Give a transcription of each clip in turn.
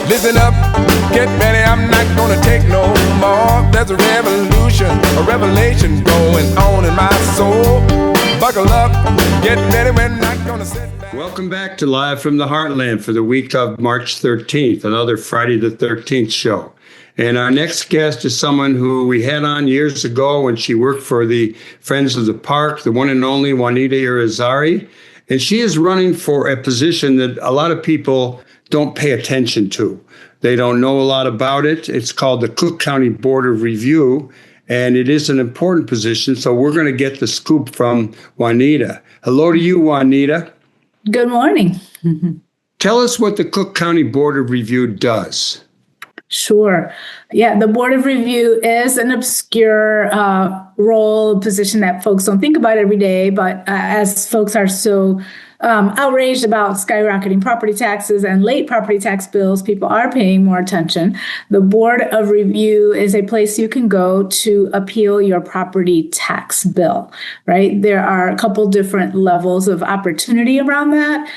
Listen up, get ready, I'm not gonna take no more. There's a revolution, a revelation going on in my soul. Buckle up, get ready, we're not gonna sit back. Welcome back to Live from the Heartland for the week of March 13th, another Friday the 13th show. And our next guest is someone who we had on years ago when she worked for the Friends of the Park, the one and only Juanita Irazarry. And she is running for a position that a lot of people don't pay attention to. They don't know a lot about it. It's called the Cook County Board of Review, and it is an important position. So we're going to get the scoop from Juanita. Hello to you, Juanita. Good morning. Tell us what the Cook County Board of Review does. Sure. Yeah, the Board of Review is an obscure role, position that folks don't think about every day. But as folks are so outraged about skyrocketing property taxes and late property tax bills, people are paying more attention. The Board of Review is a place you can go to appeal your property tax bill, right? There are a couple different levels of opportunity around that.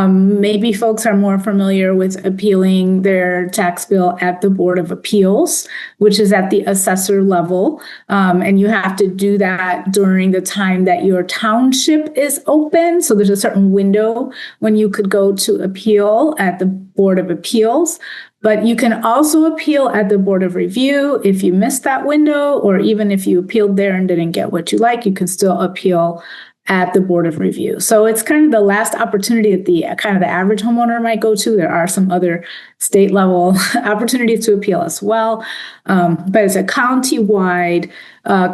Maybe folks are more familiar with appealing their tax bill at the Board of Appeals, which is at the assessor level. And you have to do that during the time that your township is open. So there's a certain window when you could go to appeal at the Board of Appeals. But you can also appeal at the Board of Review if you missed that window, or even if you appealed there and didn't get what you like, you can still appeal at the Board of Review. So it's kind of the last opportunity that the average homeowner might go to. There are some other state level opportunities to appeal as well. But it's a county-wide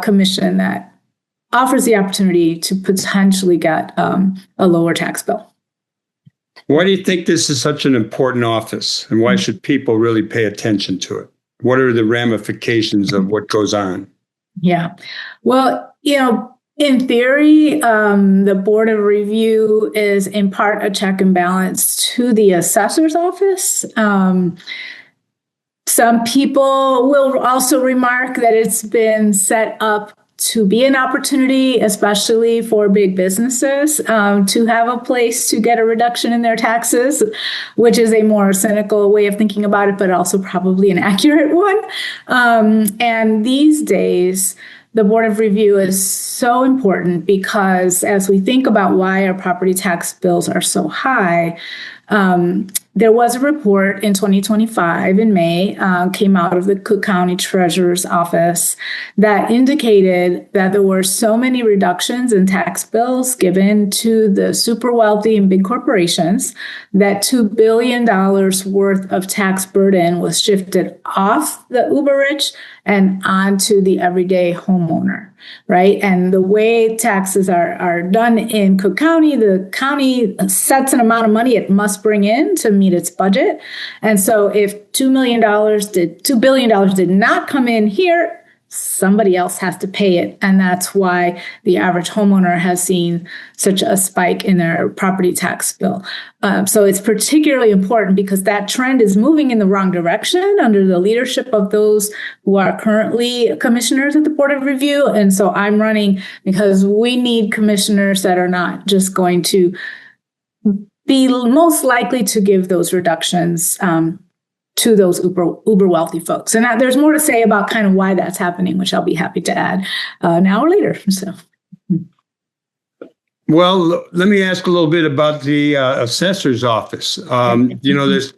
commission that offers the opportunity to potentially get a lower tax bill. Why do you think this is such an important office, and why should people really pay attention to it? What are the ramifications of what goes on? Yeah. Well, in theory, the Board of Review is in part a check and balance to the assessor's office. Some people will also remark that it's been set up to be an opportunity, especially for big businesses, to have a place to get a reduction in their taxes, which is a more cynical way of thinking about it, but also probably an accurate one. And these days, the Board of Review is so important because as we think about why our property tax bills are so high, there was a report in 2025 in May, came out of the Cook County Treasurer's Office that indicated that there were so many reductions in tax bills given to the super wealthy and big corporations that $2 billion worth of tax burden was shifted off the uber rich and onto the everyday homeowner, right? And the way taxes are done in Cook County, the county sets an amount of money it must bring in to meet its budget. And so if $2 billion did not come in here, somebody else has to pay it. And that's why the average homeowner has seen such a spike in their property tax bill. So it's particularly important because that trend is moving in the wrong direction under the leadership of those who are currently commissioners at the Board of Review. And so I'm running because we need commissioners that are not just going to be most likely to give those reductions to those uber wealthy folks. And there's more to say about kind of why that's happening, which I'll be happy to add now or later. So, well, let me ask a little bit about the assessor's office. This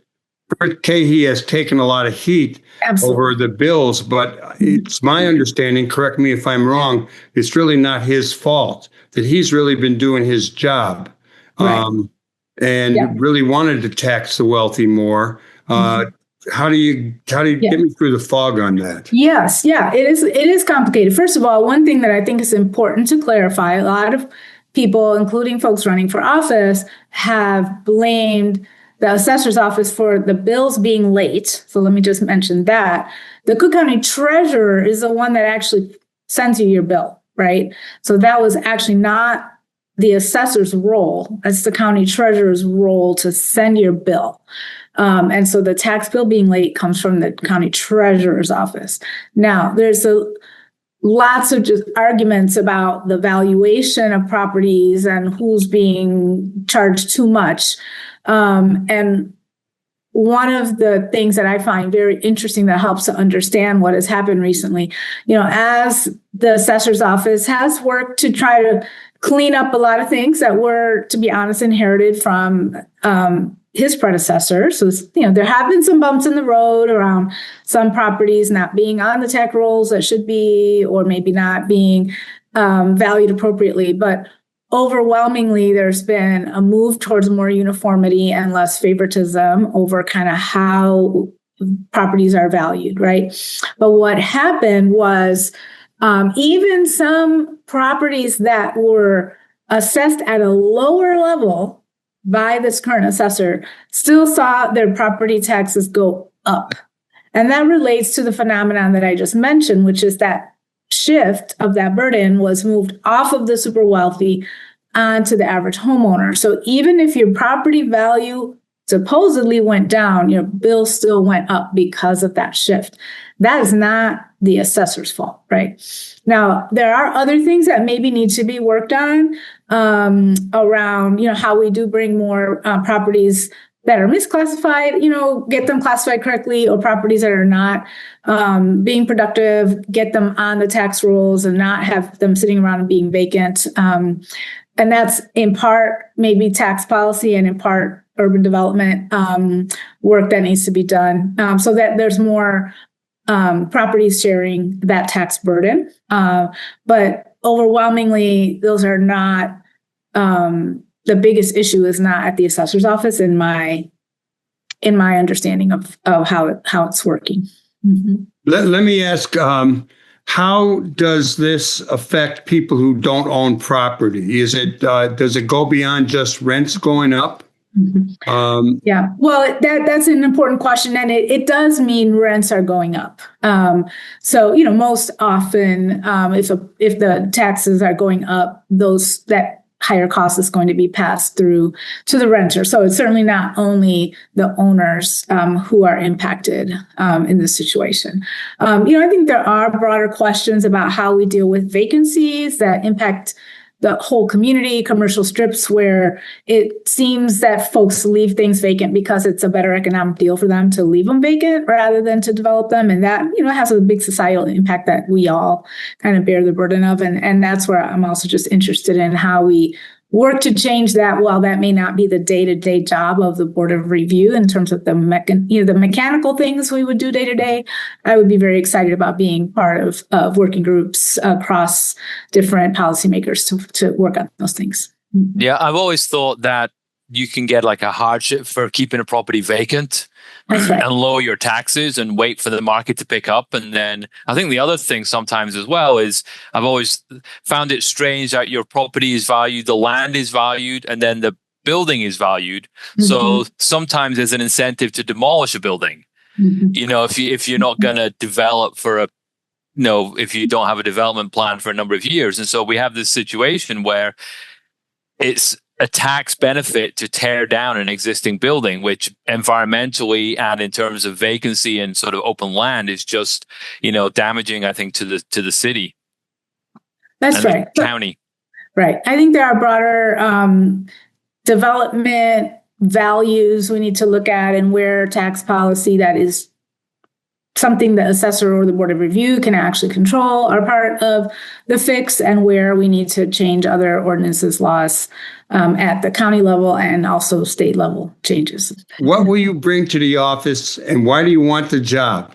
Bert Cahey has taken a lot of heat over the bills, but it's my understanding, correct me if I'm wrong, it's really not his fault, that he's really been doing his job really wanted to tax the wealthy more. How do you get me through the fog on that? Yes, it is complicated. First of all, one thing that I think is important to clarify, a lot of people, including folks running for office, have blamed the assessor's office for the bills being late. So let me just mention that. The Cook County Treasurer is the one that actually sends you your bill, right? So that was actually not the assessor's role. That's the county treasurer's role to send your bill. And so the tax bill being late comes from the county treasurer's office. Now, there's lots of just arguments about the valuation of properties and who's being charged too much. And one of the things that I find very interesting that helps to understand what has happened recently, as the assessor's office has worked to try to clean up a lot of things that were, to be honest, inherited from his predecessor. So, there have been some bumps in the road around some properties not being on the tax rolls that should be, or maybe not being valued appropriately. But overwhelmingly, there's been a move towards more uniformity and less favoritism over kind of how properties are valued, right? But what happened was even some properties that were assessed at a lower level by this current assessor still saw their property taxes go up. And that relates to the phenomenon that I just mentioned, which is that shift of that burden was moved off of the super wealthy onto the average homeowner. So even if your property value supposedly went down, your bill still went up because of that shift. That is not the assessor's fault, right? Now, there are other things that maybe need to be worked on around, how we do bring more properties that are misclassified, get them classified correctly, or properties that are not being productive, get them on the tax rolls and not have them sitting around and being vacant. And that's in part maybe tax policy and in part urban development work that needs to be done so that there's more properties sharing that tax burden. But overwhelmingly, those are not the biggest issue is not at the assessor's office in my understanding of how it's working. Mm-hmm. Let me ask, how does this affect people who don't own property? Is it does it go beyond just rents going up? Mm-hmm. Yeah, well, that's an important question, and it does mean rents are going up. So most often, if the taxes are going up, that higher cost is going to be passed through to the renter. So it's certainly not only the owners who are impacted in this situation. I think there are broader questions about how we deal with vacancies that impact the whole community, commercial strips, where it seems that folks leave things vacant because it's a better economic deal for them to leave them vacant rather than to develop them. And that, has a big societal impact that we all kind of bear the burden of. And that's where I'm also just interested in how we work to change that. While that may not be the day-to-day job of the Board of Review in terms of the mechanical things we would do day-to-day, I would be very excited about being part of working groups across different policymakers to work on those things. Yeah, I've always thought that you can get like a hardship for keeping a property vacant. That's right. And lower your taxes and wait for the market to pick up. And then I think the other thing sometimes as well is I've always found it strange that your property is valued, the land is valued, and then the building is valued. Mm-hmm. So sometimes there's an incentive to demolish a building. Mm-hmm. If you're not going to develop if you don't have a development plan for a number of years. And so we have this situation where it's a tax benefit to tear down an existing building, which environmentally and in terms of vacancy and sort of open land is just, damaging, I think, to the city. That's right. The county. Right. I think there are broader development values we need to look at, and where tax policy that is something the assessor or the Board of Review can actually control are part of the fix, and where we need to change other ordinances, laws at the county level and also state level changes. What will you bring to the office, and why do you want the job?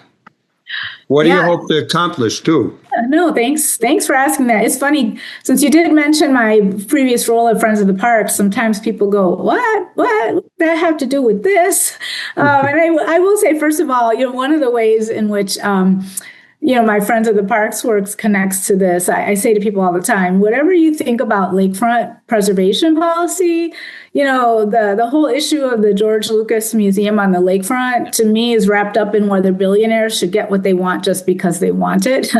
What do you hope to accomplish too? No, thanks. Thanks for asking that. It's funny, since you did mention my previous role at Friends of the Park, sometimes people go, what does that have to do with this? And I will say, first of all, one of the ways in which my Friends of the Parks works connects to this. I say to people all the time, whatever you think about lakefront preservation policy, the whole issue of the George Lucas Museum on the lakefront, to me, is wrapped up in whether billionaires should get what they want just because they want it.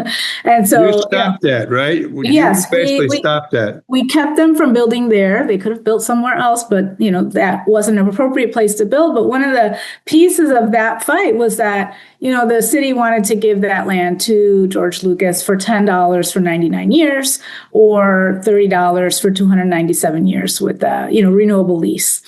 And so you stopped that, right? Yes, you basically stopped that. We kept them from building there. They could have built somewhere else, but that wasn't an appropriate place to build. But one of the pieces of that fight was that the city wanted to give that land to George Lucas for $10 for 99 years or $30 for 297 years with a renewable lease.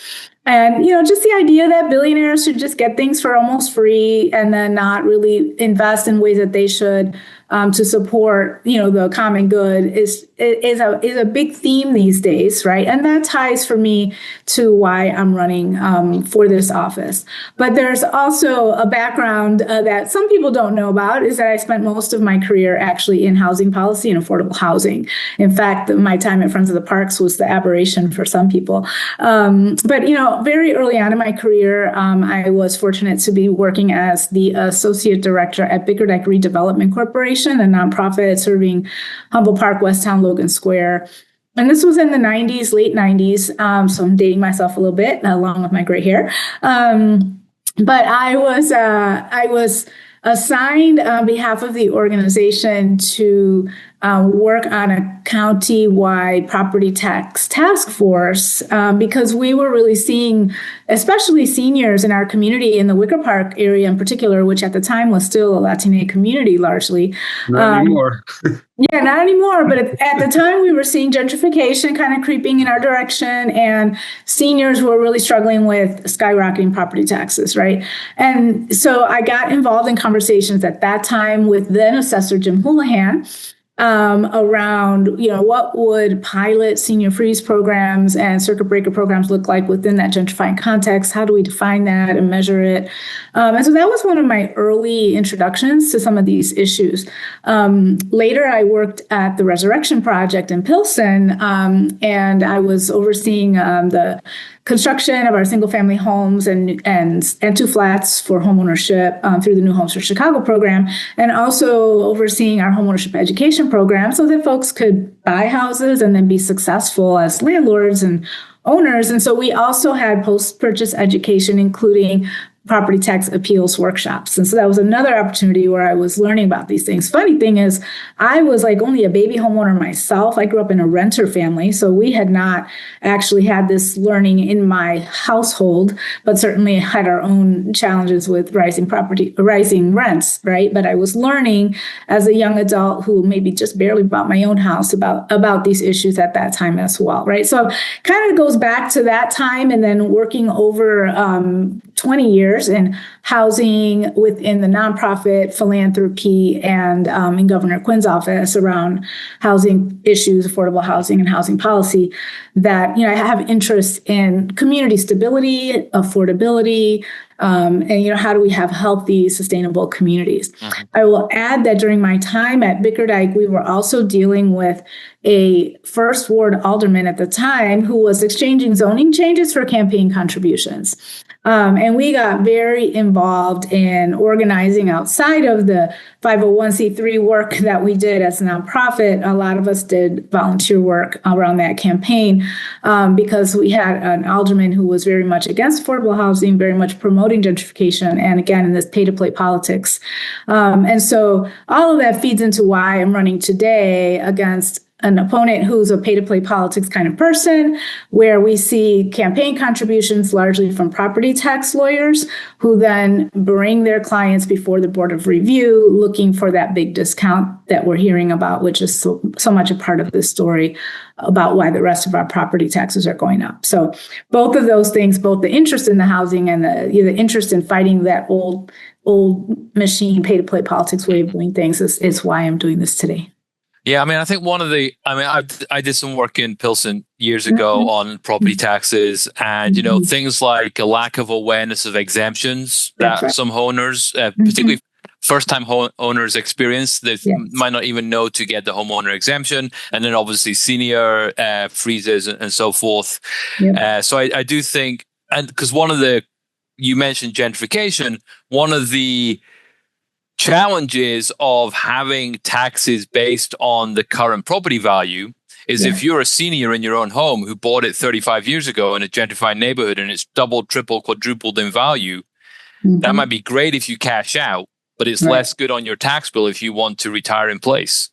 And, just the idea that billionaires should just get things for almost free and then not really invest in ways that they should to support, the common good is a big theme these days, right? And that ties for me to why I'm running for this office. But there's also a background that some people don't know about, is that I spent most of my career actually in housing policy and affordable housing. In fact, my time at Friends of the Parks was the aberration for some people. But very early on in my career, I was fortunate to be working as the associate director at Bickerdike Redevelopment Corporation, a nonprofit serving Humboldt Park, Westtown, Logan Square. And this was in the 90s, late 90s. So I'm dating myself a little bit, along with my gray hair. But I was assigned on behalf of the organization to work on a county-wide property tax task force because we were really seeing, especially seniors in our community in the Wicker Park area in particular, which at the time was still a Latina community largely. Not anymore. Yeah, not anymore. But at the time, we were seeing gentrification kind of creeping in our direction, and seniors were really struggling with skyrocketing property taxes, right? And so I got involved in conversations at that time with then Assessor Jim Houlihan around, what would pilot senior freeze programs and circuit breaker programs look like within that gentrifying context? How do we define that and measure it? And so that was one of my early introductions to some of these issues. Later, I worked at the Resurrection Project in Pilsen, and I was overseeing the construction of our single-family homes and two flats for homeownership through the New Homes for Chicago program, and also overseeing our homeownership education program so that folks could buy houses and then be successful as landlords and owners. And so we also had post-purchase education, including property tax appeals workshops. And so that was another opportunity where I was learning about these things. Funny thing is, I was like only a baby homeowner myself. I grew up in a renter family, so we had not actually had this learning in my household, but certainly had our own challenges with rising rents, right? But I was learning as a young adult who maybe just barely bought my own house about these issues at that time as well, right? So kind of goes back to that time, and then working over 20 years in housing within the nonprofit philanthropy and in Governor Quinn's office around housing issues, affordable housing and housing policy, that, I have interest in community stability, affordability, and, how do we have healthy, sustainable communities? Mm-hmm. I will add that during my time at Bickerdike, we were also dealing with a first ward alderman at the time who was exchanging zoning changes for campaign contributions. And we got very involved in organizing outside of the 501c3 work that we did as a nonprofit. A lot of us did volunteer work around that campaign because we had an alderman who was very much against affordable housing, very much promoting gentrification, and again, in this pay-to-play politics. And so all of that feeds into why I'm running today against an opponent who's a pay-to-play politics kind of person, where we see campaign contributions largely from property tax lawyers who then bring their clients before the Board of Review looking for that big discount that we're hearing about, which is so much a part of this story about why the rest of our property taxes are going up. So both of those things, both the interest in the housing and the interest in fighting that old machine pay-to-play politics way of doing things is why I'm doing this today. Yeah, I think I did some work in Pilsen years ago on property taxes, and, things like a lack of awareness of exemptions that some owners, particularly first-time owners, experience. They might not even know to get the homeowner exemption, and then obviously senior freezes and so forth. Yep. So I do think, and because you mentioned gentrification, one of the challenges of having taxes based on the current property value is if you're a senior in your own home who bought it 35 years ago in a gentrified neighborhood and it's doubled, tripled, quadrupled in value, that might be great if you cash out, but it's less good on your tax bill if you want to retire in place.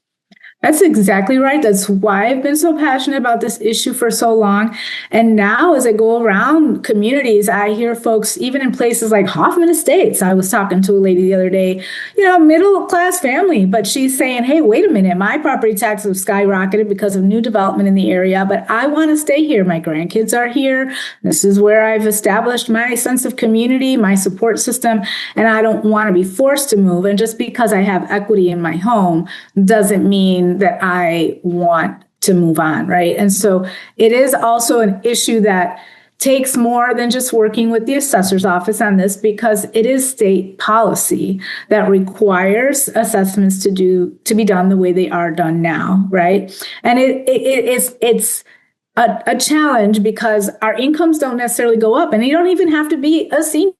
That's exactly right. That's why I've been so passionate about this issue for so long. And now as I go around communities, I hear folks, even in places like Hoffman Estates. I was talking to a lady the other day, middle class family, but she's saying, hey, wait a minute, my property taxes have skyrocketed because of new development in the area, but I want to stay here. My grandkids are here. This is where I've established my sense of community, my support system, and I don't want to be forced to move. And just because I have equity in my home doesn't mean that I want to move on, right? And so it is also an issue that takes more than just working with the assessor's office on this, because it is state policy that requires assessments to be done the way they are done now, right? And it's a challenge because our incomes don't necessarily go up, and you don't even have to be a senior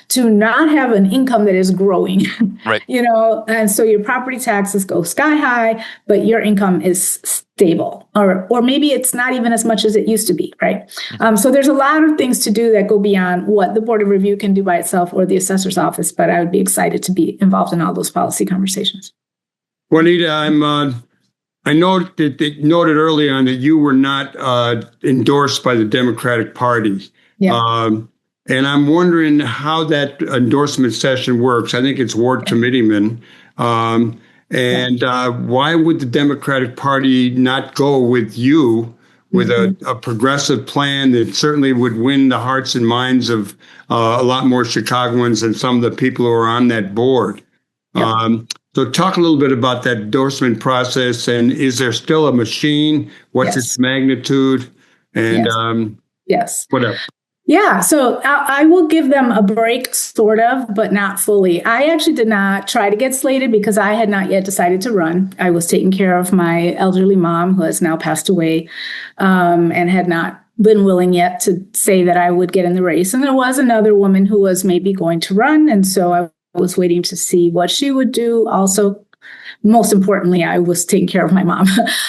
to not have an income that is growing, right? And so your property taxes go sky high, but your income is stable, or maybe it's not even as much as it used to be, right? So there's a lot of things to do that go beyond what the Board of Review can do by itself or the assessor's office, but I would be excited to be involved in all those policy conversations. Juanita, I noted early on that you were not endorsed by the Democratic Party. Yeah. And I'm wondering how that endorsement session works. I think it's ward committeemen. Why would the Democratic Party not go with you with a progressive plan that certainly would win the hearts and minds of a lot more Chicagoans than some of the people who are on that board? Yeah. So talk a little bit about that endorsement process, and is there still a machine? What's its magnitude? And yes. Whatever. Yeah, so I will give them a break, sort of, but not fully. I actually did not try to get slated because I had not yet decided to run. I was taking care of my elderly mom, who has now passed away, and had not been willing yet to say that I would get in the race. And there was another woman who was maybe going to run, and so I was waiting to see what she would do. Also, most importantly, I was taking care of my mom,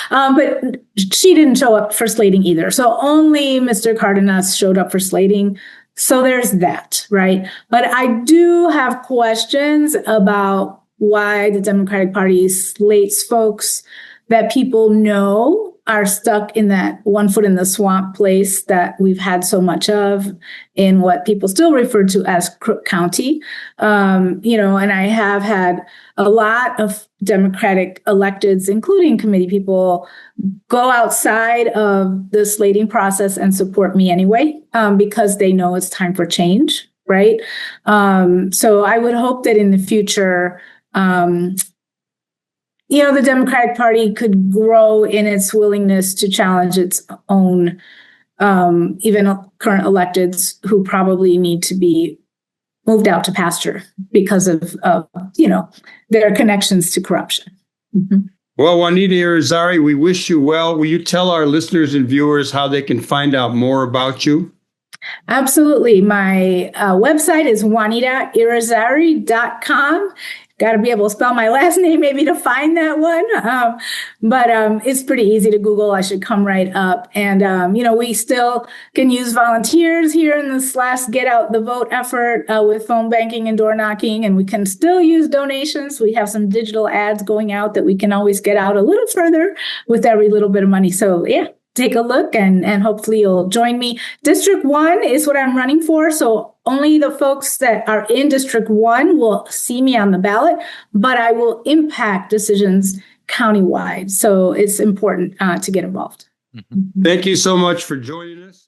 but she didn't show up for slating either. So only Mr. Cardenas showed up for slating. So there's that, right? But I do have questions about why the Democratic Party slates folks that people know are stuck in that one foot in the swamp place that we've had so much of in what people still refer to as Crook County. And I have had a lot of Democratic electeds, including committee people, go outside of the slating process and support me anyway, because they know it's time for change, right? So I would hope that in the future, the Democratic Party could grow in its willingness to challenge its own, even current electeds who probably need to be moved out to pasture because of their connections to corruption. Mm-hmm. Well, Juanita Irazarry, we wish you well. Will you tell our listeners and viewers how they can find out more about you? Absolutely. My website is juanitairazarry.com. Got to be able to spell my last name maybe to find that one. But it's pretty easy to Google. I should come right up. And, we still can use volunteers here in this last Get Out the Vote effort with phone banking and door knocking. And we can still use donations. We have some digital ads going out that we can always get out a little further with every little bit of money. So, yeah. Take a look and hopefully you'll join me. District 1 is what I'm running for. So only the folks that are in District 1 will see me on the ballot, but I will impact decisions countywide. So it's important to get involved. Thank you so much for joining us.